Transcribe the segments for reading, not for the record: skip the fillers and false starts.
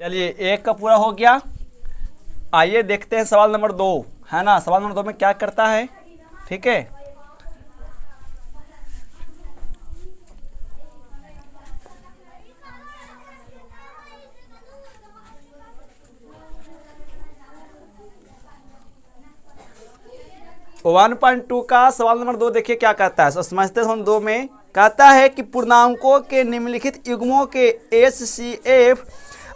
चलिए एक का पूरा हो गया। आइए देखते हैं सवाल नंबर 2, है ना। सवाल नंबर 2 में क्या करता है, ठीक है। वन पॉइंट टू का सवाल नंबर 2 देखिए क्या कहता है। समझते हैं। 2 में कहता है कि पूर्णांकों के निम्नलिखित युग्मों के HCF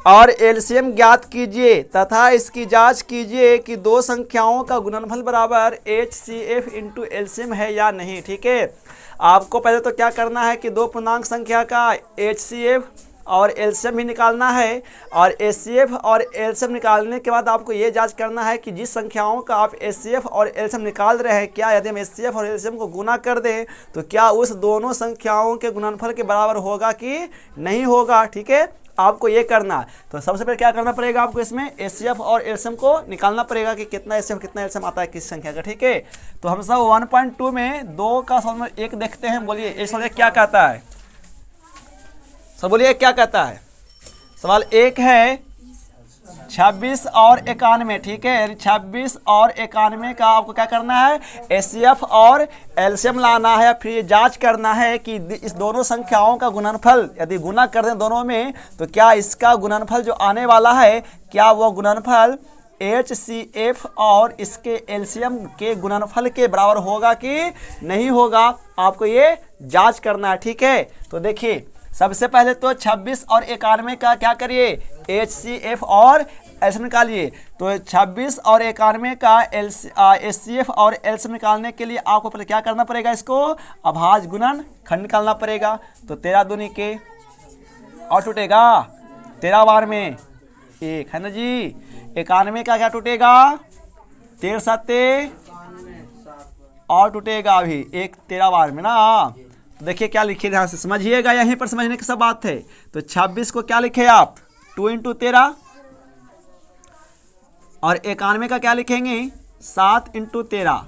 और एलसीएम ज्ञात कीजिए तथा इसकी जांच कीजिए कि दो संख्याओं का गुणनफल बराबर HCF इंटू एलसीएम है या नहीं, ठीक है। आपको पहले तो क्या करना है कि दो पूर्णांक संख्या का HCF और एलसीएम भी निकालना है, और HCF और एलसीएम निकालने के बाद आपको ये जांच करना है कि जिस संख्याओं का आप HCF और एलसीएम निकाल रहे हैं, क्या यदि हम HCF और एलसीएम को गुना कर दें तो क्या उस दोनों संख्याओं के गुणनफल के बराबर होगा कि नहीं होगा, ठीक है। आपको ये करना है। तो सबसे पहले क्या करना पड़ेगा आपको, इसमें HCF और एलसीएम को निकालना पड़ेगा कि कितना HCF कितना एलसीएम आता है किस संख्या का, ठीक है। तो हम सब 1.2 में 2 का सवाल में 1 देखते हैं। बोलिए इस सवाल क्या कहता है, सब बोलिए क्या कहता है। सवाल 1 है 26 और 91, ठीक है। 26 और 91 का आपको क्या करना है, HCF और एलसीएम लाना है, फिर ये जांच करना है कि इस दोनों संख्याओं का गुणनफल यदि गुना कर दें दोनों में तो क्या इसका गुणनफल जो आने वाला है क्या वो गुणनफल HCF और इसके एलसीएम के गुणनफल के बराबर होगा कि नहीं होगा। आपको ये जांच करना है, ठीक है। तो देखिए सबसे पहले तो 26 और 91 का क्या करिए, HCF और एलसीएम निकालिए। तो 26 और 91 का HCF और एलसीएम निकालने के लिए आपको पहले क्या करना पड़ेगा, इसको अभाज्य गुणन खंड निकालना पड़ेगा। तो 13 दूनी के और टूटेगा 13 बार में 1, है ना जी। 91 का क्या टूटेगा 13 7 और टूटेगा अभी 1 13 बार में ना। तो देखिए क्या लिखे, ध्यान से समझिएगा, यहीं पर समझने की सब बात है। तो 26 को क्या लिखे आप 2 × 13, और 91 का क्या लिखेंगे 7 × 13।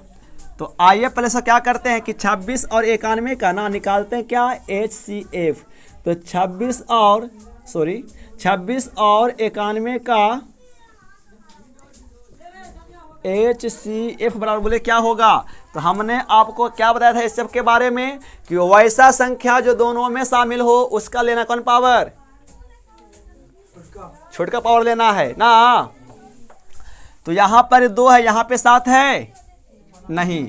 तो आइए पहले से क्या करते हैं कि 26 और 91 का ना निकालते हैं क्या HCF। तो 26 और 91 का HCF बराबर बोले क्या होगा। तो हमने आपको क्या बताया था इस सब के बारे में कि वैसा संख्या जो दोनों में शामिल हो उसका लेना कौन पावर, छोटा पावर लेना है ना। तो यहाँ पर 2 है, यहाँ पे 7 है नहीं,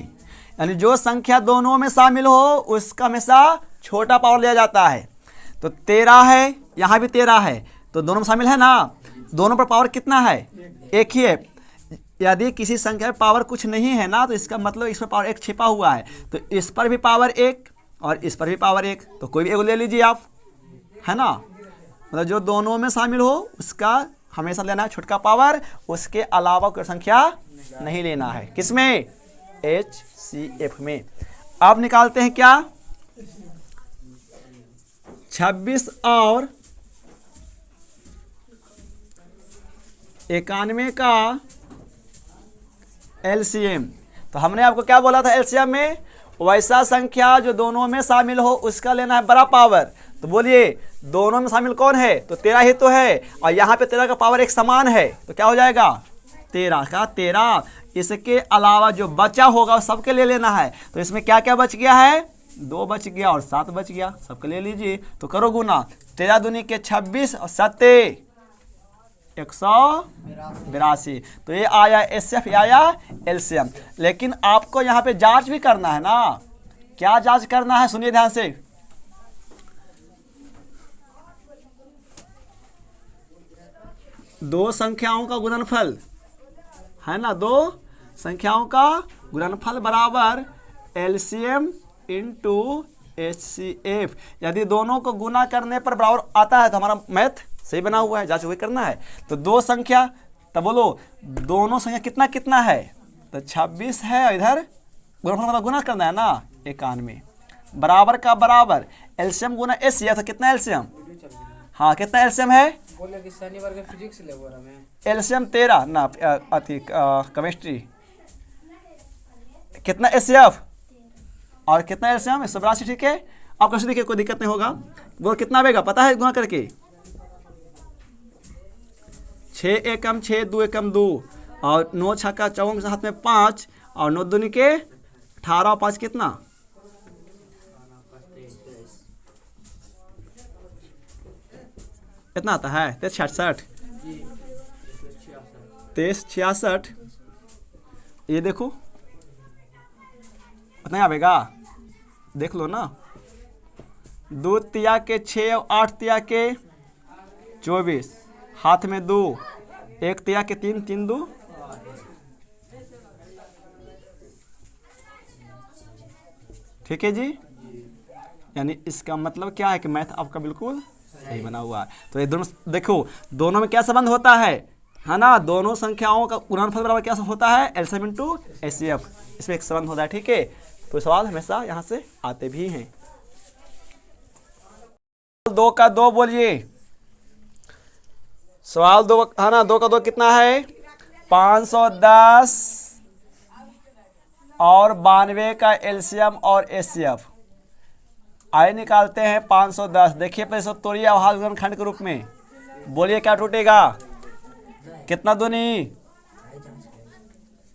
यानी जो संख्या दोनों में शामिल हो उसका हमेशा छोटा पावर लिया जाता है। तो 13 है, यहाँ भी 13 है, तो दोनों में शामिल है ना। दोनों पर पावर कितना है, एक ही है। यदि किसी संख्या में पावर कुछ नहीं है ना तो इसका मतलब इसमें पावर 1 छिपा हुआ है। तो इस पर भी पावर 1 और इस पर भी पावर 1, तो कोई भी एक ले लीजिए आप, है ना। मतलब जो दोनों में शामिल हो उसका हमेशा लेना है छोटा पावर, उसके अलावा कोई संख्या नहीं लेना है। किसमें, HCF में। अब निकालते हैं क्या 26 और 91 का LCM। तो हमने आपको क्या बोला था LCM में, वैसा संख्या जो दोनों में शामिल हो उसका लेना है बड़ा पावर। तो बोलिए दोनों में शामिल कौन है, तो 13 ही तो है, और यहाँ पे 13 का पावर एक समान है, तो क्या हो जाएगा 13 का 13। इसके अलावा जो बचा होगा सबके ले लेना है। तो इसमें क्या क्या बच गया है, 2 बच गया और 7 बच गया, सबके ले लीजिए। तो करो गुना, 13 दूनी के 26 और 7 182। तो ये आया HCF, ये आया LCM। लेकिन आपको यहाँ पे जांच भी करना है ना। क्या जांच करना है, सुनिए ध्यान से। दो संख्याओं का गुणनफल है ना, दो संख्याओं का गुणनफल बराबर LCM इंटू HCF। यदि दोनों को गुना करने पर बराबर आता है तो हमारा मैथ सही बना हुआ है, जांच वही करना है। तो दो संख्या, तब बोलो दोनों संख्या कितना कितना है, तो 26 है, इधर गुणनफल गुना करना है ना 91, बराबर का बराबर LCM गुना HCF। तो कितना LCM, हाँ कितना LCM है, बोले कि शनिवार के फिजिक्स ले बोला मैं, LCM 13 ना अति केमिस्ट्री। कितना HCF और कितना LCM 182, ठीक है। आप कैसे देखिए कोई दिक्कत नहीं होगा। वो कितना आएगा पता है गुना करके, 6 एकम 6, 2 एकम 2, और 9 छक्का 54 के हाथ में 5, और 9 दूनी के 18 और 5 कितना? कितना आता है? 6366, 6366। ये देखो कितना आवेगा, देख लो ना। 2 तिया के 6 और 8 तिया के 24, हाथ में 2, 1 तिया के 3, 3 2, ठीक है जी। यानी इसका मतलब क्या है कि मैथ आपका बिल्कुल सही बना हुआ है। तो ये दोनों देखो, दोनों में क्या संबंध होता है ना, दोनों संख्याओं का गुणनफल बराबर क्या होता है? एलसीएम इनटू एचसीएफ, इसमें एक संबंध होता है, ठीक है। तो सवाल हमेशा यहाँ से आते भी हैं। 2 का 2 बोलिए, सवाल 2 है ना। 2 का 2 कितना है? 510 और 92 का एलसीएम और एचसीएफ। आइए निकालते हैं 510। देखिए पहले सब तोड़िए अवहार्य गुणनखंड के रूप में, बोलिए क्या टूटेगा? कितना दूनी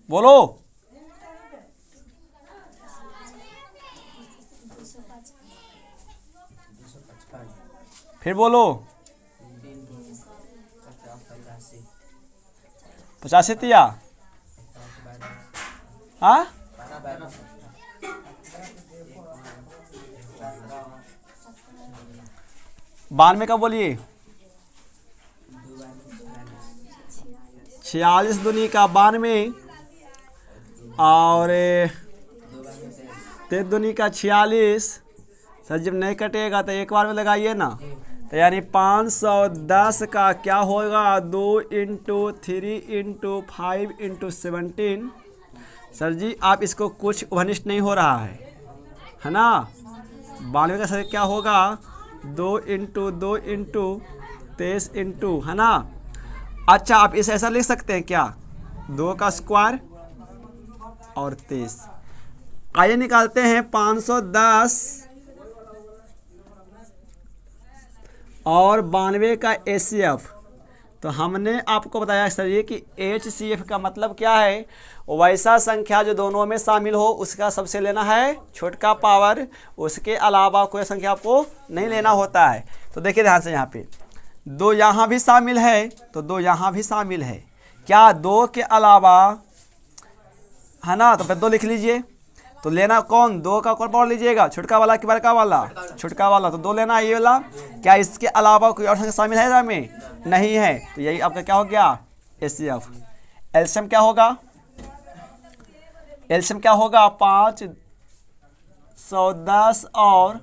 बोलो? फिर बोलो। 85 तिया, हाँ 92 का बोलिए। 46 दूनी का 92, और 3 दूनी का 46। सर जब नहीं कटेगा तो एक बार में लगाइए ना। तो यानी 510 का क्या होगा? 2 × 3 × 5 × 17। सर जी आप इसको कुछ घनिष्ठ नहीं हो रहा है ना। 92 का सर क्या होगा? 2 × 2 × 23 × है ना। अच्छा आप इसे ऐसा लिख सकते हैं क्या? 2 का स्क्वायर और 23। आइए निकालते हैं 510 और 92 का एचसीएफ। तो हमने आपको बताया सर ये कि एचसीएफ का मतलब क्या है? वैसा संख्या जो दोनों में शामिल हो उसका सबसे लेना है छोटका पावर, उसके अलावा कोई संख्या आपको नहीं लेना होता है। तो देखिए ध्यान से, यहाँ पे 2 यहाँ भी शामिल है तो 2 यहाँ भी शामिल है। क्या 2 के अलावा है ना, तो फिर 2 लिख लीजिए। तो लेना कौन? 2 का कौन पावर लीजिएगा? छोटका वाला कि बड़का वाला? छोटका वाला। तो 2 लेना है ये वाला। क्या इसके अलावा कोई और संख्या शामिल है में? नहीं है। तो यही आपका क्या हो गया? एचसीएफ। एलसीएम क्या होगा? एलसीएम क्या होगा? 510 और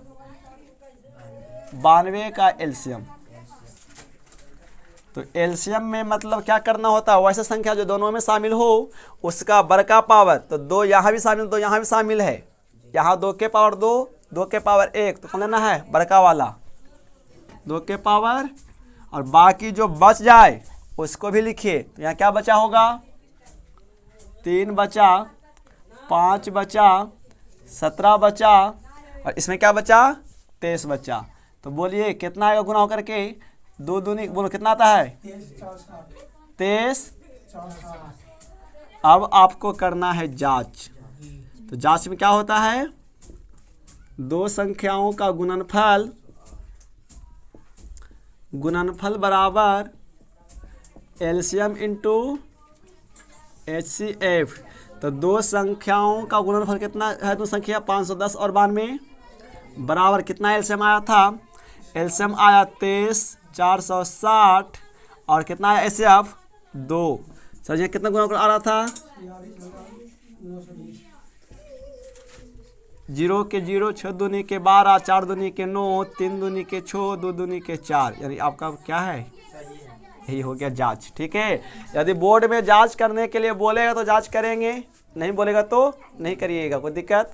92 का एलसीएम। तो एलसीएम में मतलब क्या करना होता है? वैसे संख्या जो दोनों में शामिल हो उसका बड़का पावर। तो 2 यहाँ भी शामिल, 2 यहाँ भी शामिल है। यहाँ 2 के पावर 2, 2 के पावर 1, तो कौन लेना है? बड़का वाला 2 के पावर। और बाकी जो बच जाए उसको भी लिखिए। तो यहाँ क्या बचा होगा? 3 बचा, 5 बचा, 17 बचा, और इसमें क्या बचा? 23 बचा। तो बोलिए कितना आएगा गुना होकर के? 2 दूनी बोलो कितना आता है? 23। अब आपको करना है जांच। तो जांच में क्या होता है? 2 संख्याओं का गुणनफल, गुणनफल बराबर एलसीएम इनटू एचसीएफ। तो 2 संख्याओं का गुणनफल कितना है? 2 संख्या 510 और 92 बराबर कितना एलसीएम आया था? एलसीएम आया 23 460, और कितना आया एचसीएफ? 2। सर ये कितना गुना आ रहा था? 0 के 0, 6 दूनी के 12, 4 दूनी के 9, 3 दूनी के 6, 2 दूनी के 4। यानी आपका क्या है? यही हो गया जांच। ठीक है। यदि बोर्ड में जांच करने के लिए बोलेगा तो जांच करेंगे, नहीं बोलेगा तो नहीं करिएगा, कोई दिक्कत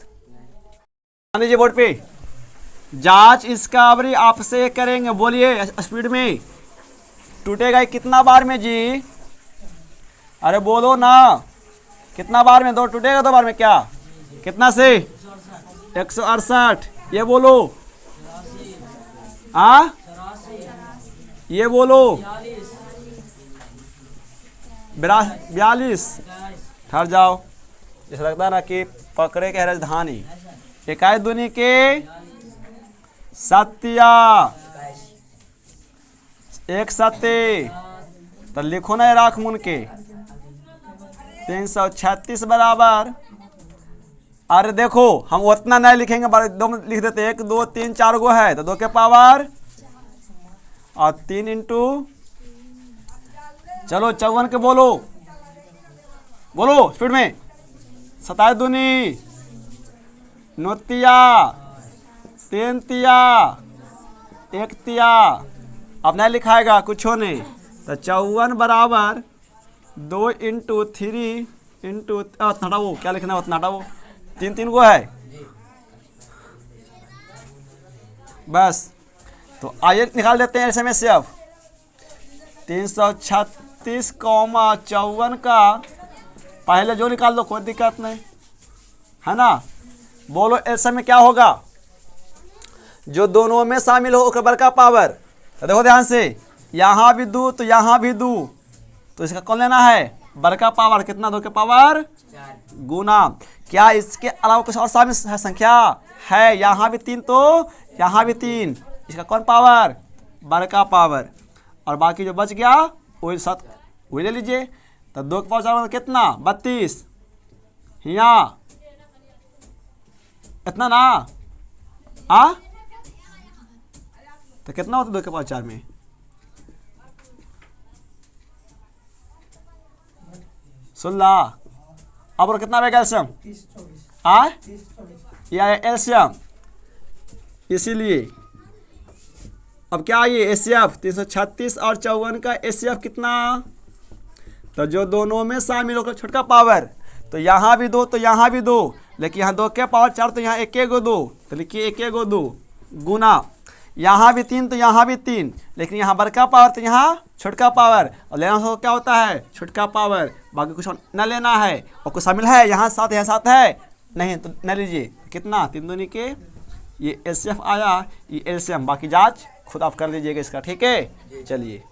मान लीजिए। बोर्ड पे जांच इसका अवरी आपसे करेंगे। बोलिए स्पीड में। टूटेगा कितना बार में जी? अरे बोलो ना, कितना बार में? 2 टूटेगा 2 बार में। क्या कितना से? 168। ये बोलो। हाँ ये बोलो। 42। ठहर जाओ, जैसे लगता है ना कि पकड़े के राजधानी। इकाई दूनी के सत्या, एक सत्य, तो लिखो ना राख मुन के 336 बराबर। अरे देखो हम उतना नहीं लिखेंगे, दो में लिख देते, 1 2 3 4 गो है तो 2 के पावर और 3 इंटू, चलो 54 के बोलो स्पीड में। 27 दूनी 9 तिया, 3 तिया, 1 तिया। अब नहीं लिखाएगा कुछ नहीं, तो 54 बराबर 2 इंटू 3 इंटू, हटाओ क्या लिखना है उतना हटाओ, 3 3 गो है बस। तो आइए निकाल देते हैं इसमें से अब 336,54 का पहले जो निकाल दो, कोई दिक्कत नहीं है ना। बोलो ऐसे में क्या होगा, जो दोनों में शामिल हो बड़ का पावर। तो देखो ध्यान से, यहाँ भी दो तो यहाँ भी दो, तो इसका कौन लेना है, बड़ का पावर कितना, 2 के पावर गुना। क्या इसके अलावा कुछ और शामिल है संख्या है, यहाँ भी 3 तो यहाँ भी 3, इसका कौन पावर, बड़ का पावर। और बाकी जो बच गया वही साथ वही ले लीजिए। तो 2 के पावर 4 कितना, 32, यहाँ इतना ना, तो कितना होता 2 के पावर 4 में, सोलह। अब और कितना रहेगा एल्शियम, या एल्शियम, इसीलिए अब क्या ये एचसीएफ 336 और 54 का एचसीएफ कितना, तो जो दोनों में शामिल होकर छोटका पावर, तो यहाँ भी 2 तो यहाँ भी 2, लेकिन यहाँ 2 के पावर 4 तो यहाँ 1 1 गो 2, तो लिखिए 1 1 गो 2 गुना। यहाँ भी 3 तो यहाँ भी 3, लेकिन यहाँ बड़का पावर तो यहाँ छोटका पावर, और लेना हो क्या होता है छोटका पावर, बाकी कुछ न लेना है। और कुछ शामिल है यहाँ 7, यहाँ 7 है नहीं तो न लीजिए। कितना, 3 दूनी के ये एचसीएफ आया, ये एलसीएम, बाकी जांच खुद आप कर लीजिएगा इसका, ठीक है। चलिए